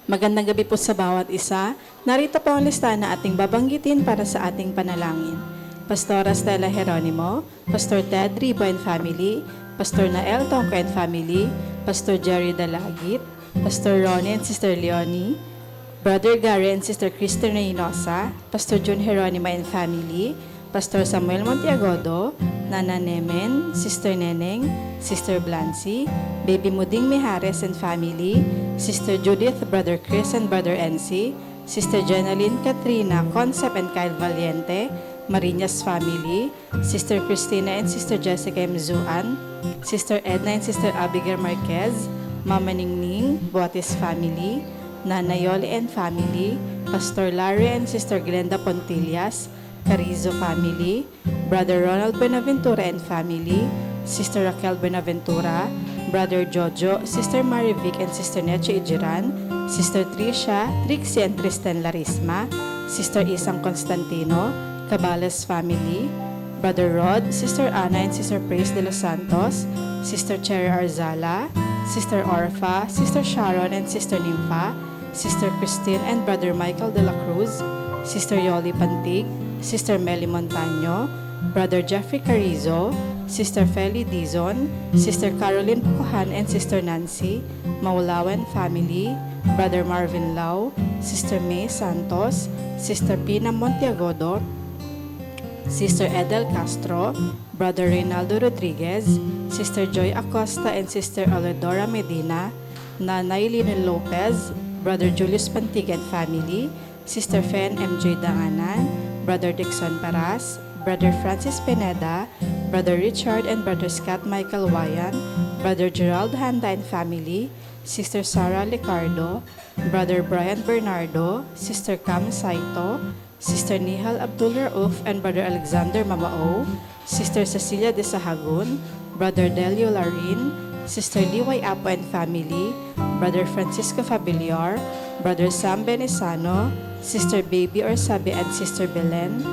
Magandang gabi po sa bawat isa. Narito po ang listahan na ating babanggitin para sa ating panalangin. Pastora Stella Jeronimo, Pastor Ted Ribo and Family, Pastor Nael Tongko and Family, Pastor Jerry Dalagit, Pastor Ronnie and Sister Leonie, Brother Gary and Sister Kristen Reynosa, Pastor June Jeronimo and Family, Pastor Samuel Montiagodo, Nana Nemen, Sister Neneng, Sister Blancy, Baby Muding Mijares and Family, Sister Judith, Brother Chris and Brother NC, Sister Jenaline Katrina, Concept and Kyle Valiente, Marinas Family, Sister Christina and Sister Jessica Mzuan, Sister Edna and Sister Abigail Marquez, Mama Ningning, Boatis Family, Nana Yoli and Family, Pastor Larry and Sister Glenda Pontillas, Carizo Family, Brother Ronald Benaventura and Family, Sister Raquel Benaventura, Brother Jojo, Sister Marivic and Sister Neche Ijiran, Sister Trisha, Trixie and Tristan Larisma, Sister Isang Constantino, Cabales Family, Brother Rod, Sister Ana and Sister Praise de los Santos, Sister Cherry Arzala, Sister Orfa, Sister Sharon and Sister Nympha, Sister Christine and Brother Michael de la Cruz, Sister Yoli Pantig, Sister Meli Montaño, Brother Jeffrey Carizo, Sister Feli Dizon, Sister Caroline Pukuhan and Sister Nancy, Maulawan Family, Brother Marvin Lau, Sister May Santos, Sister Pina Montiagodo, Sister Edel Castro, Brother Reynaldo Rodriguez, Sister Joy Acosta and Sister Aledora Medina, Nanay Lino Lopez, Brother Julius Pantig and Family, Sister Fen MJ Danganan, Brother Dixon Paras, Brother Francis Pineda, Brother Richard and Brother Scott Michael Wayan, Brother Gerald Handa and Family, Sister Sarah Licardo, Brother Brian Bernardo, Sister Cam Saito, Sister Nihal Abdul Rauf and Brother Alexander Mamao, Sister Cecilia de Sahagun, Brother Delio Larin, Sister Liway Apo and Family, Brother Francisco Fabiliar, Brother Sam Benisano, Sister Baby Orsabe and Sister Belen,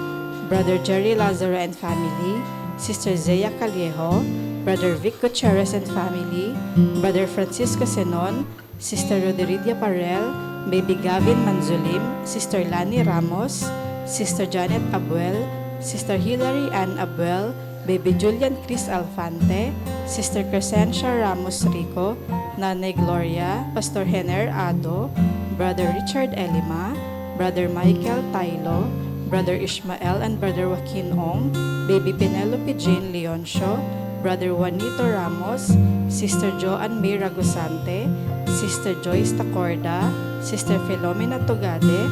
Brother Jerry Lazaro and Family, Sister Zea Callejo, Brother Vic Gutierrez and Family, Brother Francisco Senon, Sister Roderidia Parel, Baby Gavin Manzulim, Sister Lani Ramos, Sister Janet Abuel, Sister Hilary Ann Abuel, Baby Julian Chris Alfante, Sister Crescencia Ramos Rico, Nanay Gloria, Pastor Henner Ado, Brother Richard Elima, Brother Michael Tailo, Brother Ishmael and Brother Joaquin Ong, Baby Penelope Jane Leoncio, Brother Juanito Ramos, Sister Joanne May Ragusante, Sister Joyce Tacorda, Sister Filomena Togade,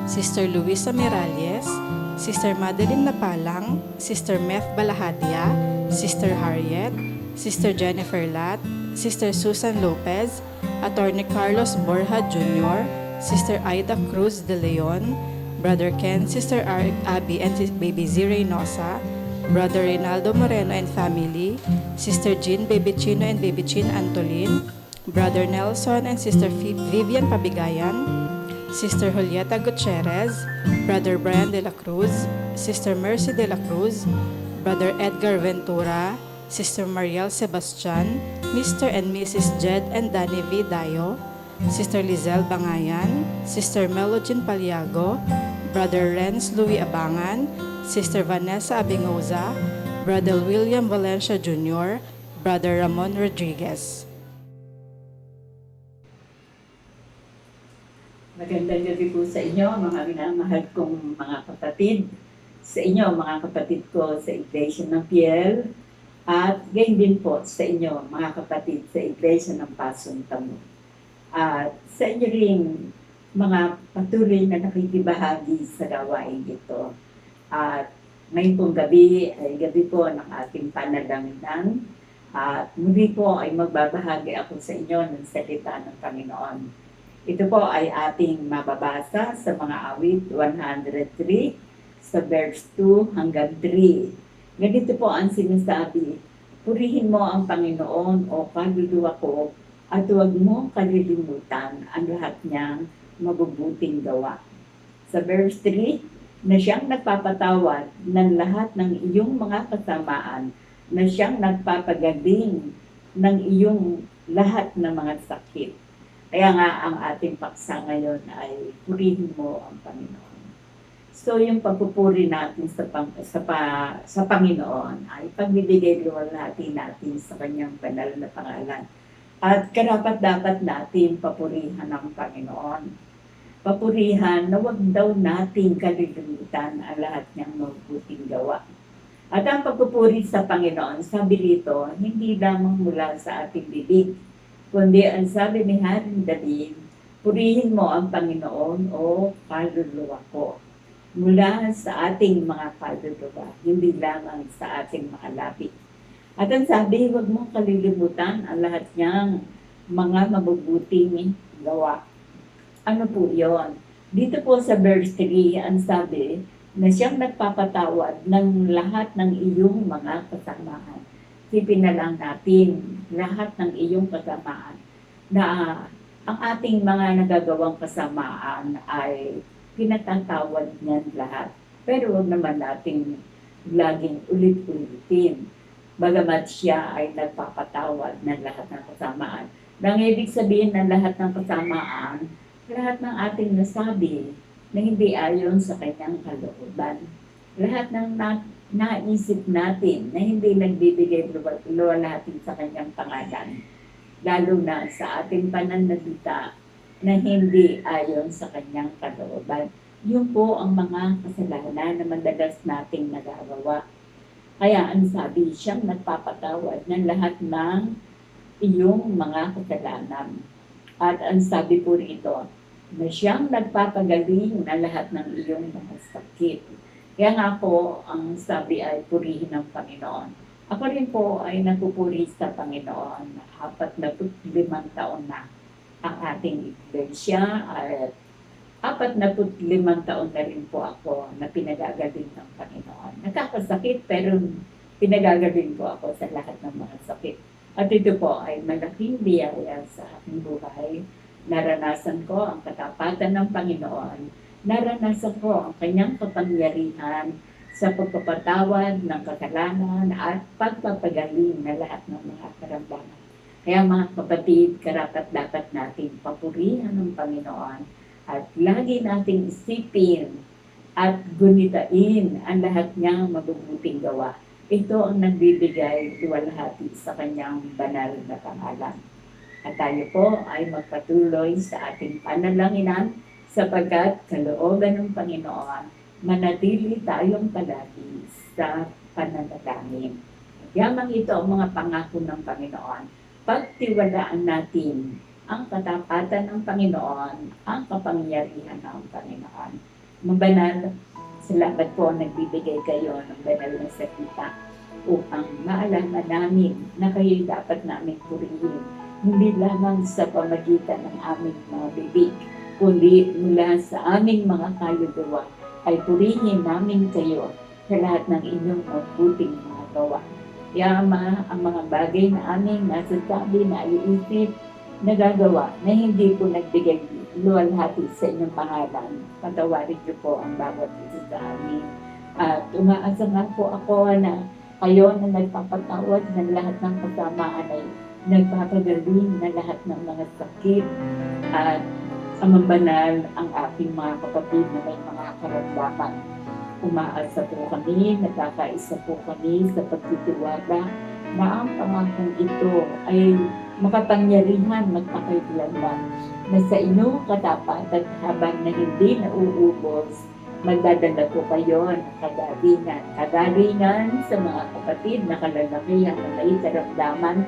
Sister Luisa Miralles, Sister Madeline Napalang, Sister Meth Balahadia, Sister Harriet, Sister Jennifer Lat, Sister Susan Lopez, Attorney Carlos Borja Jr., Sister Aida Cruz de Leon, Brother Ken, Sister Abby and Baby Z. Reynosa, Brother Reynaldo Moreno and Family, Sister Jean, Baby Chino and Baby Chin Antolin, Brother Nelson and Sister Vivian Pabigayan, Sister Julieta Gutierrez, Brother Brian de la Cruz, Sister Mercy de la Cruz, Brother Edgar Ventura, Sister Mariel Sebastian, Mr. and Mrs. Jed and Danny V. Dayo, Sister Lizelle Bangayan, Sister Melogene Paliago, Brother Renz Louis Abangan, Sister Vanessa Abingoza, Brother William Valencia Jr., Brother Ramon Rodriguez. Magandang gabi po sa inyo, mga minamahal kong mga kapatid. Sa inyo, mga kapatid ko sa Iglesia ng Piel, at gayon din po sa inyo, mga kapatid sa Iglesia ng Pasong Tamo. At sa inyo rin, mga patuloy na nakikibahagi sa gawain ito. At ngayon pong gabi ay gabi po ng ating panalangin. At muli po ay magbabahagi ako sa inyo ng salita ng Panginoon. Ito po ay ating mababasa sa mga awit 103, sa verse 2 hanggang 3. Ganito po ang sinasabi, purihin mo ang Panginoon o kaluluwa ko, at huwag mo kalilimutan ang lahat niyang mabubuting gawa. Sa verse 3, na siyang nagpapatawad ng lahat ng iyong mga kasamaan, na siyang nagpapagaling ng iyong lahat ng mga sakit, Kaya nga ang ating paksa ngayon ay purihin mo ang Panginoon. So yung pagpupuri natin sa Panginoon ay pagbibigay luwalhati natin sa kanyang banal na pangalan. At karapat-dapat natin papurihan ang Panginoon. Papurihan na wag daw natin kalilimutan ang lahat niyang mabuting gawa. At ang pagpupuri sa Panginoon, sabi rito, hindi lamang mula sa ating bibig, kundi ang sabi ni Haring David, purihin mo ang Panginoon o kaluluwa ko. Mula sa ating mga kaluluwa, hindi lamang sa ating mga labi. At ang sabi, huwag mong kalilimutan ang lahat niyang mga mabubuting gawa. Ano po yon? Dito po sa verse 3, ang sabi na siyang nagpapatawad ng lahat ng iyong mga kasamaan. Sipin na lang natin lahat ng iyong kasamaan na ang ating mga nagagawang kasamaan ay pinatatawad niyan lahat. Pero huwag naman nating laging ulit-ulitin. Bagamat siya ay nagpapatawad ng lahat ng kasamaan. Nang ibig sabihin ng lahat ng kasamaan, lahat ng ating nasabi na hindi ayon sa kanyang kalooban. Lahat ng naisip natin na hindi nagbibigay luwalhati sa kanyang pangalan. Lalo na sa ating pananalita na hindi ayon sa kanyang kalooban. Yun po ang mga kasalanan na madalas nating nagagawa. Kaya ang sabi, siyang nagpapatawad ng lahat ng iyong mga kasalanan. At ang sabi po rito, na siyang nagpapagaling na lahat ng iyong mga sakit. Kaya nga po, ang sabi ay purihin ng Panginoon. Ako rin po ay nagpupuri sa Panginoon. 45 taon na ang ating iglesia at 45 taon na rin po ako na pinagagaling ng Panginoon. Nakakasakit pero pinagagaling po ako sa lahat ng mga sakit. At ito po ay malaking biyaya sa aking buhay. Naranasan ko ang katapatan ng Panginoon. Naranasan ko ang kanyang kapangyarihan sa pagpapatawad ng kasalanan at pagpapagaling na lahat ng mga karamdaman. Kaya mga kapatid, karapat-dapat natin papurihan ng Panginoon at lagi nating isipin at gunitain ang lahat niyang mabubuting gawa. Ito ang nagbibigay luwalhati sa kanyang banal na pangalan. At tayo po ay magpatuloy sa ating panalanginan sapagkat kalooban ng Panginoon, manatili tayong palagi sa pananalangin. Yamang ito ang mga pangako ng Panginoon. Pagtiwalaan natin ang katapatan ng Panginoon, ang kapangyarihan ng Panginoon. Mabanal, salamat po nagbibigay kayo ng banal na salita upang maalaman namin na kayo'y dapat namin purihin. Hindi lamang sa pamagitan ng aming mga bibig, kundi mula sa aming mga kaluluwa ay purihin namin kayo sa lahat ng inyong mabuting mga gawa. Yama ang mga bagay na aming nasasabi na iisip, nagagawa na hindi po nagbigay luwalhati sa inyong pangalan. Patawarin niyo po ang bawat isa sa amin. At umaasa nga po ako na kayo na nagpapatawad ng lahat ng kasamaan ay nagpapagaling na lahat ng mga sakit at banal ang aking mga kapatid na may mga karamdaman. Umaasa po kami, nagkakaisa po kami sa pagtitiwala na ang pangakong ito ay makapangyarihan magpakailanman na sa inyong katapatan habang na hindi nauubos, magdadala po kayo ng kagalingan sa mga kapatid na kalalakihan na may karamdaman,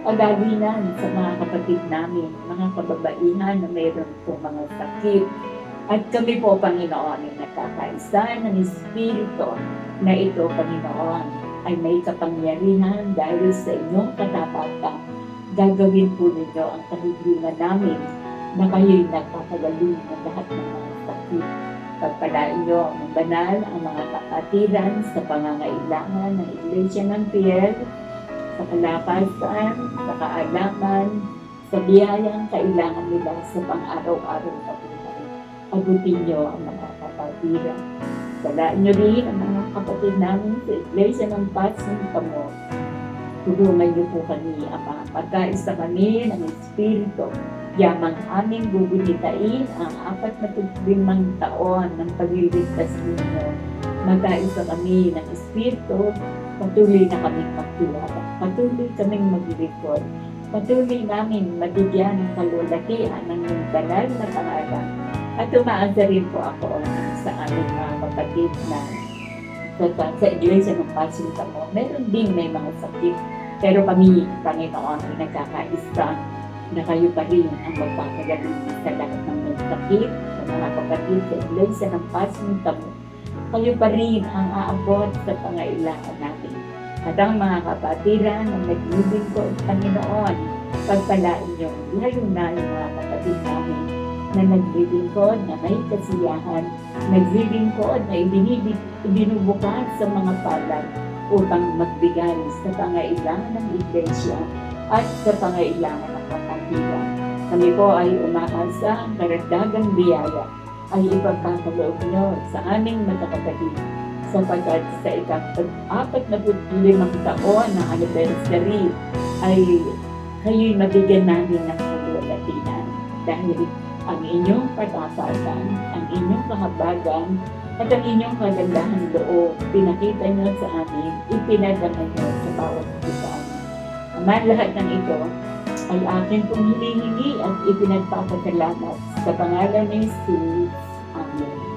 kagalingan sa mga kapatid namin, mga kababaihan na mayroon po mga sakit. At kami po, Panginoon, ay nakakaisa ng Espiritu na ito, Panginoon, ay may kapangyarihan dahil sa inyong katapatan. Gagawin po ninyo ang kahilingan namin na kayo'y nagpapagaling ng lahat ng mga sakit. Pagpalain niyo ang banal ang mga kapatiran sa pangangailangan ng Iglesia ng Piel, sa kalakasan, sa kaalaman, sa biyayang kailangan nila sa pang-araw-araw na buhay. Abutin niyo ang mga kapatiran. Pagpalain niyo rin ang mga kapatid namin sa Iglesia ng Paz ng Tamo. Tulungan niyo po kami, Ama, pagkaisa kami ng Espiritu Yamang aming gugunitain ang 45 taon ng pagliligtas ninyo. Magkaisa kami ng Espiritu, patuloy na kaming magtiwala, patuloy kaming maglilingkod, patuloy namin mabigyan ng kalulakihan ng iyong banal na pangalan. At umaasa rin po ako sa aming mga kapatid na sa Iglesia ng Pasinta mo. Meron din may mga sakit, pero kami, Panginoon, ay nagkakaisa na kayo pa rin ang magpapagaling sa lahat ng may sakit, sa mga kapatid sa Iglesia ng Pasinta mo. Kayo pa rin ang aabot sa pangailangan natin. At ang mga kapatiran na naglilingkod, Panginoon, pagpalain niyo, lalo na yung mga kapatid namin na naglilingkod, na may kasiyahan, naglilingkod, na ibinubukas sa mga palad upang magbigay sa pangailangan ng Iglesia at sa pangailangan ng kapatiran. Kami po ay umaasa ang karagdagang biyaya ay ipagkakaloob nyo sa aming mga kapatid sapagkat sa ika-45 taon na anniversary ay kayo'y mabigyan namin ng kalulatinan dahil ang inyong patapasan, ang inyong kahabagan, at ang inyong kagandahan loob, pinakita nyo sa amin, ipinadama nyo sa bawat isa. Ama, lahat ng ito ay akin pong hinihingi at ipinagpapasalamat sa pangalan ni Jesus. Amen.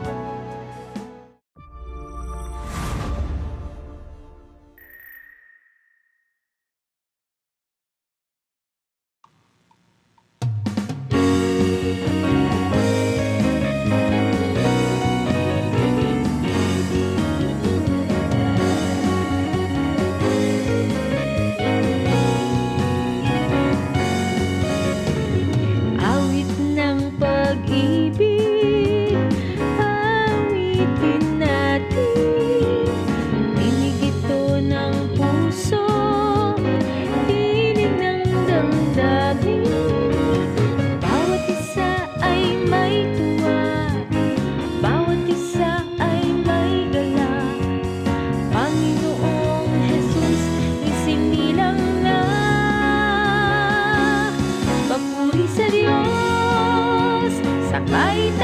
Awit ng pag-ibig, awitin natin. Tinig ito ng puso, tinig ng damdamin. Bawat isa ay may tuwa, bawat isa ay may galak. Panginoong Jesus, isinilang na. Papuri sa Diyos, sa kahit